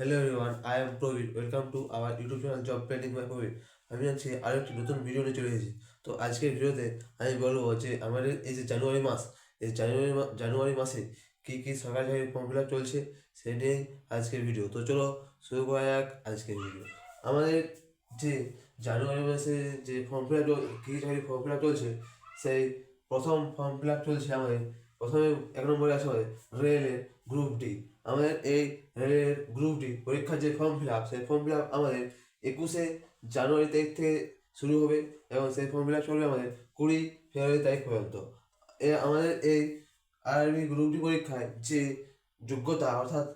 Hello everyone, I am Praveen. Welcome to our YouTube channel Job Planning by Praveen. আমি আজকে আরও একটি নতুন ভিডিও নিয়ে চলে এসেছি। তো আজকের ভিডিওতে আমি বলবো যে আমাদের এই যে জানুয়ারি মাস, এই জানুয়ারি মাসে কী কী সরকারি চাকরির ফর্ম ফিল আপ চলছে সেই নিয়েই আজকের ভিডিও। তো চলো শুরু করা যাক আজকের ভিডিও। আমাদের যে জানুয়ারি মাসে যে ফর্ম ফিল আপ কী কী চাকরির ফর্ম ফিল আপ চলছে সেই প্রথম ফর্ম ফিল আপ চলছে আমাদের। প্রথমে 1 নম্বরে আছে আমাদের রেলের গ্রুপ ডি। আমাদের এই রেলের গ্রুপ ডি পরীক্ষার যে ফর্ম ফিল আপ সেই ফর্ম ফিল আপ আমাদের 21শে জানুয়ারি তারিখ থেকে শুরু হবে এবং সেই ফর্ম ফিল আপ চলবে আমাদের 20 ফেব্রুয়ারি তারিখ পর্যন্ত। আমাদের এই আরবি গ্রুপ ডি পরীক্ষায় যে যোগ্যতা অর্থাৎ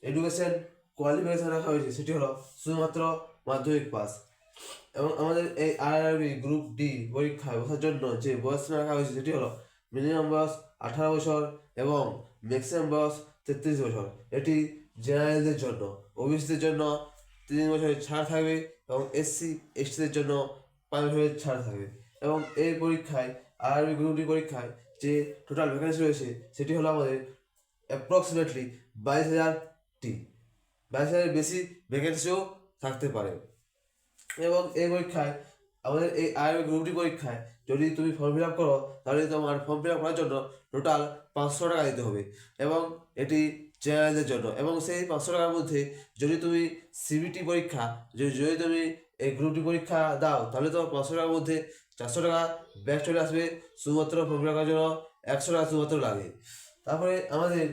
এডুকেশন কোয়ালিফিকেশন রাখা হয়েছে সেটি হলো শুধুমাত্র মাধ্যমিক পাস। এবং আমাদের এই আরআরবি গ্রুপ ডি পরীক্ষায় বসার জন্য যে বয়স রাখা হয়েছে সেটি হলো মিনিমাম বয়স 18 বছর এবং ম্যাক্সিমাম বয়স 33 বছর। এটি জেনারেলদের জন্য, ওবিসিদের জন্য 3 বছরের ছাড় থাকবে এবং এসসি এসটিদের জন্য 5 বছরের ছাড় থাকবে। এবং এই পরীক্ষায় আরআরবি গ্রুপ ডি পরীক্ষায় যে টোটাল ভ্যাকেন্সি রয়েছে সেটি হলো আমাদের অ্যাপ্রক্সিমেটলি 22,000টি। 22,000-এর বেশি ভ্যাকেন্সিও থাকতে পারে। এবং এই পরীক্ষায় আমাদের এই আরবি গ্রুপ ডি পরীক্ষায় যদি তুমি ফর্ম ফিল আপ করো তাহলে তোমার ফর্ম ফিল আপ করার জন্য টোটাল 500 টাকা দিতে হবে এবং এটি জেনারেলদের জন্য। এবং সেই 500 টাকার মধ্যে যদি তুমি সিবিটি পরীক্ষা যদি তুমি এই গ্রুপ ডি পরীক্ষা দাও তাহলে তোমার 500 টাকার মধ্যে 400 টাকা ব্যাক চলে আসবে। শুধুমাত্র ফর্ম ফিল আপ করার জন্য 100 টাকা শুধুমাত্র লাগে। তারপরে আমাদের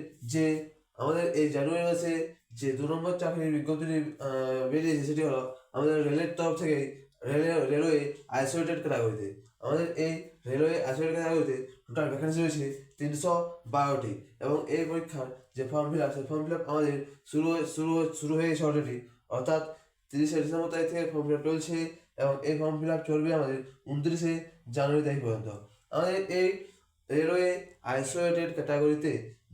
এই জানুয়ারি মাসে যে 2 নম্বর চাকরির বিজ্ঞপ্তি বেরিয়েছে সেটি হলো আমাদের রেলের তরফ থেকে রেলওয়ে আইসোলেটেড ক্যাটাগরিতে। আমাদের এই রেলওয়ে আইসোলেটেড ক্যাটাগরিতে টোটাল ভ্যাকেন্সি রয়েছে 312টি। এবং এই পরীক্ষার যে ফর্ম ফিল আপ সেই ফর্ম ফিল আপ আমাদের শুরু হয়ে গেছে অলরেডি, অর্থাৎ 30শে ডিসেম্বর তারিখ থেকে ফর্ম ফিল আপ চলছে এবং এই ফর্ম ফিল আপ চলবে আমাদের 29শে জানুয়ারি তারিখ পর্যন্ত। আমাদের এই রেলওয়ে আইসোলেটেড ক্যাটাগরিতে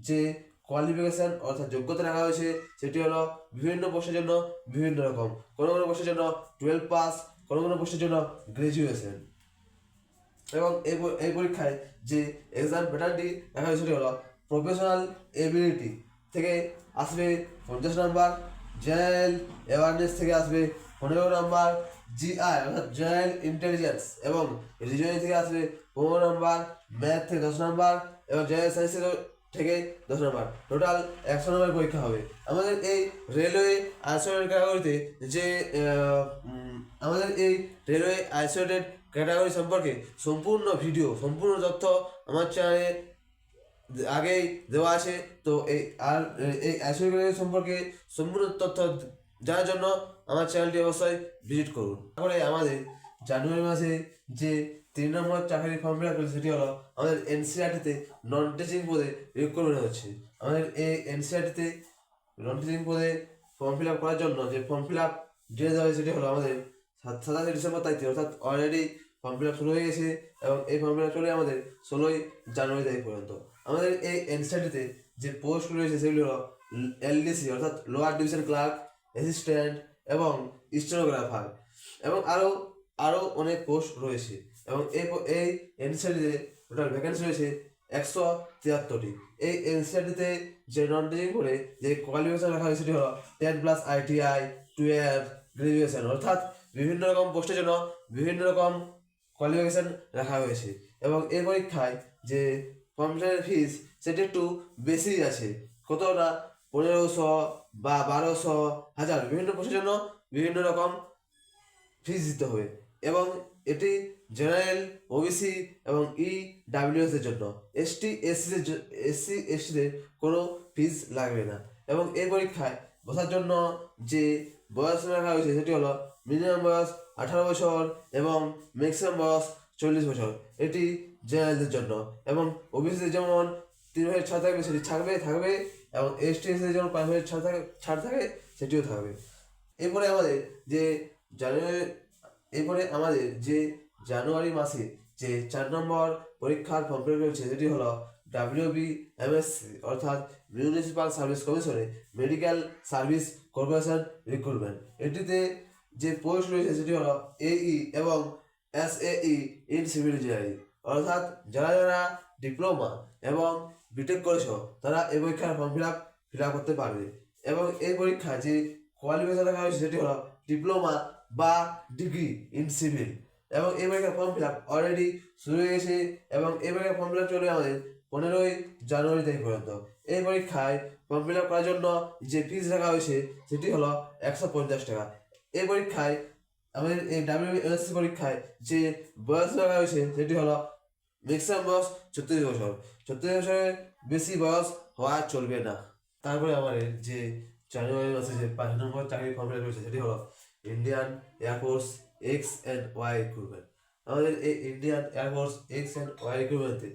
যে কোয়ালিফিকেশান অর্থাৎ যোগ্যতা রাখা হয়েছে সেটি হলো বিভিন্ন পোস্টের জন্য বিভিন্ন রকম। কোনো কোনো পোস্টের জন্য 12 পাস, কোনো কোনো পোস্টের জন্য গ্র্যাজুয়েশন। এবং এই পরীক্ষায় যে এক্সাম প্যাটার্নটি রাখা হয়েছে সেটি হলো প্রফেশনাল এবিলিটি থেকে আসবে 50 নম্বর, জেনারেল অ্যাওয়ারনেস থেকে আসবে 15 নম্বর, জিআই অর্থাৎ জেনারেল ইন্টেলিজেন্স এবং রিজনিং থেকে আসবে 15 নম্বর, ম্যাথ থেকে 10 নম্বর এবং জেনারেল সায়েন্স থেকে 10 নম্বর। টোটাল 100 নম্বরের পরীক্ষা হবে। আমাদের এই রেলওয়ে আইসোলেটেড ক্যাটাগরিতে যে আমাদের এই রেলওয়ে আইসোলেটেড ক্যাটাগরি সম্পর্কে সম্পূর্ণ ভিডিও, সম্পূর্ণ তথ্য আমার চ্যানেলে আগেই দেওয়া আছে। তো এই আইসোলেটেড ক্যাটাগরি সম্পর্কে সম্পূর্ণ তথ্য জানার জন্য আমার চ্যানেলটি অবশ্যই ভিজিট করুন। তারপরে আমাদের জানুয়ারি মাসে যে 3 নম্বর চাকরির ফর্ম ফিল আপ করেছে সেটি হলো আমাদের এনসিআরটিতে নন টিচিং পদে রিক্রুটমেন্ট হচ্ছে। আমাদের এই এনসিআরটিতে নন টিচিং পদে ফর্ম ফিল আপ করার জন্য যে ফর্ম ফিল আপ ডেট দেওয়া হয় সেটি হলো আমাদের 27শে ডিসেম্বর তারিখ থেকে, অর্থাৎ অলরেডি ফর্ম ফিল আপ শুরু হয়ে গেছে এবং এই ফর্ম ফিল আপ চলে আমাদের 16ই জানুয়ারি তারিখ পর্যন্ত। আমাদের এই এনসিআরটিতে যে পোস্ট রয়েছে সেগুলি হলো এলডিসি অর্থাৎ লোয়ার ডিভিশন ক্লার্ক, অ্যাসিস্ট্যান্ট এবং স্টেনোগ্রাফার এবং আরও অনেক পোস্ট রয়েছে। এবং এই এনসিআরটিতে টোটাল ভ্যাকেন্সি রয়েছে 173টি। এই এনসিআরটিতে যে নন টিচিং পড়ে যে কোয়ালিফিকেশন রাখা হয়েছে সেটি হলো 10+ ITI, 12 গ্রাজুয়েশন, অর্থাৎ বিভিন্ন রকম পোস্টের জন্য বিভিন্ন রকম কোয়ালিফিকেশন রাখা হয়েছে। এবং এই পরীক্ষায় যে ফর্ম ফিল আপের ফিস সেটি একটু বেশি আছে, কত না 1500 বা 1200, 1000 বিভিন্ন পোস্টের জন্য বিভিন্ন রকম ফিস দিতে হবে। এবং এটি জেনারেল, ওবিসি এবং EWS এর জন্য। এসসি এসটিদের কোনো ফিস লাগবে না। এবং এই পরীক্ষায় বসার জন্য যে বয়স রাখা হয়েছে সেটি হলো মিনিমাম বয়স 18 বছর এবং ম্যাক্সিমাম বয়স 40 বছর। এটি জেনারেলদের জন্য। এবং ওবিসিদের যেমন 3 বছরের ছাড় থাকবে সেটি থাকবে এবং এসটিদের যেমন 5 বছরের ছাড় থাকে সেটিও থাকবে। এরপরে আমাদের যে জানুয়ারি মাসে যে 4 নম্বর পরীক্ষার ফর্ম ফিল আপ চলছে সেটি হলো WBMSC অর্থাৎ মিউনিসিপাল সার্ভিস কমিশনে মেডিকেল সার্ভিস কর্পোরেশন রিক্রুটমেন্ট। এটিতে যে পোস্ট রয়েছে সেটি হলো AE এবং SAE ইন সিভিল ইঞ্জিনিয়ারিং, অর্থাৎ যারা ডিপ্লোমা এবং বিটেক করেছ তারা এই পরীক্ষার ফর্ম ফিল আপ করতে পারবে। এবং এই পরীক্ষা যে কোয়ালিফিকেশন রাখা হয়েছে সেটি হলো ডিপ্লোমা বা ডিগ্রি ইন সিভিল। এবং এই পরীক্ষার ফর্ম ফিল আপ অলরেডি শুরু হয়ে গেছে এবং এই পরীক্ষার ফর্ম ফিল আপ চলে আমাদের 15ই জানুয়ারি তারিখ পর্যন্ত। এই পরীক্ষায় ফর্ম ফিল আপ করার জন্য যে ফিস রাখা হয়েছে সেটি হলো 150 টাকা। এই পরীক্ষায় আমাদের এই WSC পরীক্ষায় যে বয়স রাখা হয়েছে সেটি হলো ম্যাক্সিমাম বয়স 36 বছর। 36 বছরের বেশি বয়স হওয়া চলবে না। তারপরে আমাদের যে জানুয়ারি মাসে যে 5 নম্বর চাকরি ফর্ম ফিল আপ হয়েছে সেটি হলো ইন্ডিয়ান এয়ারফোর্স X&Y রিক্রুটমেন্ট। আমাদের এই ইন্ডিয়ান এয়ারফোর্স X&Y রিক্রুটমেন্টে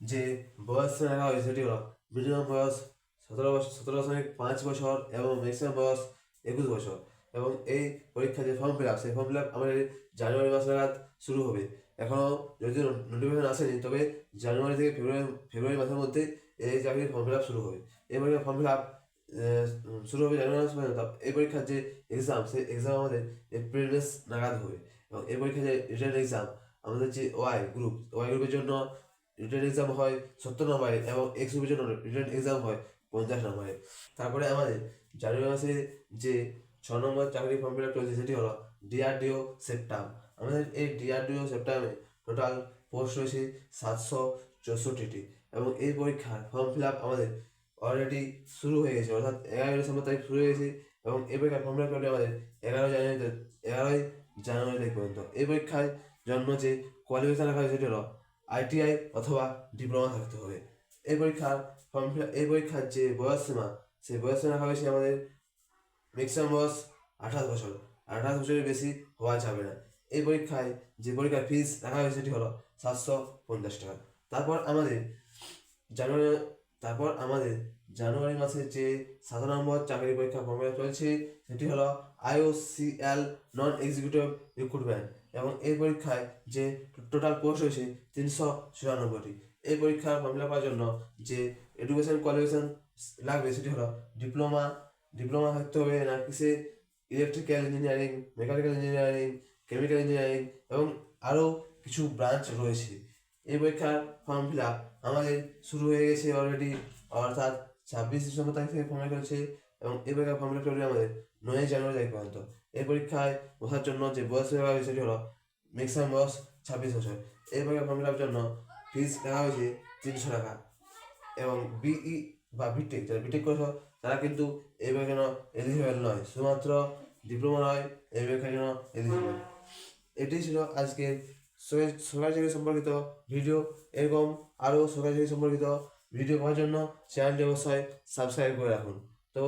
যে বয়স রাখা হয়েছে সেটি হলো মিনিমাম বয়স 17.5 বছর এবং ম্যাক্সিমাম বয়স 21 বছর। এবং এই পরীক্ষা যে ফর্ম ফিল আপ সেই ফর্ম ফিল আপ আমাদের জানুয়ারি মাস নাগাদ শুরু হবে। এখনও যদি নোটিফিকেশন আসেনি, তবে জানুয়ারি থেকে ফেব্রুয়ারি মাসের মধ্যে এই চাকরির ফর্ম ফিল আপ শুরু হবে। এই পরীক্ষার ফর্ম ফিল আপ শুরু হবে জানুয়ারি মাস পর্যন্ত। এই পরীক্ষার যে এক্সাম সেই এক্সাম আমাদের এপ্রিল মাস নাগাদ হবে। এবং এই পরীক্ষার যে রিটেন এক্সাম আমাদের যে ওয়াই গ্রুপের জন্য রিটেন এক্সাম হয় 70 নম্বরের এবং এক্স গ্রুপের জন্য রিটেন এক্সাম হয় 50 নম্বরের। তারপরে আমাদের জানুয়ারি মাসে যে 6 নম্বর চাকরি ফর্ম ফিল আপ চলছে সেটি হলো DRDO সেপ্টাম। আমাদের এই DRDO সেপ্টামে টোটাল পোস্ট রয়েছে 764টি এবং এই পরীক্ষার ফর্ম ফিল আপ আমাদের অলরেডি শুরু হয়ে গেছে, অর্থাৎ 11 ডিসেম্বর তারিখ শুরু হয়ে গেছে এবং এই পরীক্ষার ফর্ম ফিল আপ চলবে আমাদের 11ই জানুয়ারি তারিখ পর্যন্ত। এই পরীক্ষায় জন্য যে কোয়ালিফিকেশন রাখা হয়েছে সেটি হলো ITI অথবা ডিপ্লোমা থাকতে হবে। এই পরীক্ষার যে বয়সসীমা সেই বয়সসীমা রাখা হয়েছে আমাদের ম্যাক্সিমাম বয়স 28 বছর। 28 বছরের বেশি হওয়া যাবে না। এই পরীক্ষায় যে পরীক্ষার ফিস রাখা হয়েছে সেটি হলো 750 টাকা। তারপর আমাদের জানুয়ারি মাসে যে 7 নম্বর চাকরি পরীক্ষা ফর্ম ফিল আপ চলছে সেটি হলো IOCL নন এক্সিকিউটিভ রিক্রুটমেন্ট এবং এই পরীক্ষায় যে টোটাল পোস্ট হয়েছে 394টি। এই পরীক্ষার ফর্ম ফিল আপ করার জন্য যে এডুকেশন কোয়ালিফিকেশন লাগবে সেটি হলো ডিপ্লোমা থাকতে হবে না কিসে electrical engineering, mechanical engineering, chemical engineering এবং আরও কিছু ব্রাঞ্চ রয়েছে। এই পরীক্ষার ফর্ম ফিল আপ আমাদের শুরু হয়ে গেছে অলরেডি, অর্থাৎ 26 ডিসেম্বর তারিখ থেকে ফর্ম ফিল আপ চলছে এবং এই পরীক্ষার ফর্ম ফিল আপ চলবে আমাদের 9 জানুয়ারি তারিখ পর্যন্ত। এই পরীক্ষায় বসার জন্য যে বয়স রাখা হয়েছে সেটি হলো ম্যাক্সিমাম বয়স 26 বছর। এই পরীক্ষার ফর্ম ফিল আপের জন্য ফিস রাখা হয়েছে 300 টাকা এবং BE বা বিটেক যারা বিটেক করেছ তারা কিন্তু এই পরীক্ষার জন্য এলিজিবল নয়, শুধুমাত্র ডিপ্লোমা নয় এই পরীক্ষার জন্য এলিজিবল। এটি ছিল আজকের সরকারি চাকরি সম্পর্কিত ভিডিও। এরকম আরও সরকারি চাকরি সম্পর্কিত ভিডিও পাওয়ার জন্য চ্যানেলটি অবশ্যই সাবস্ক্রাইব করে রাখুন। তো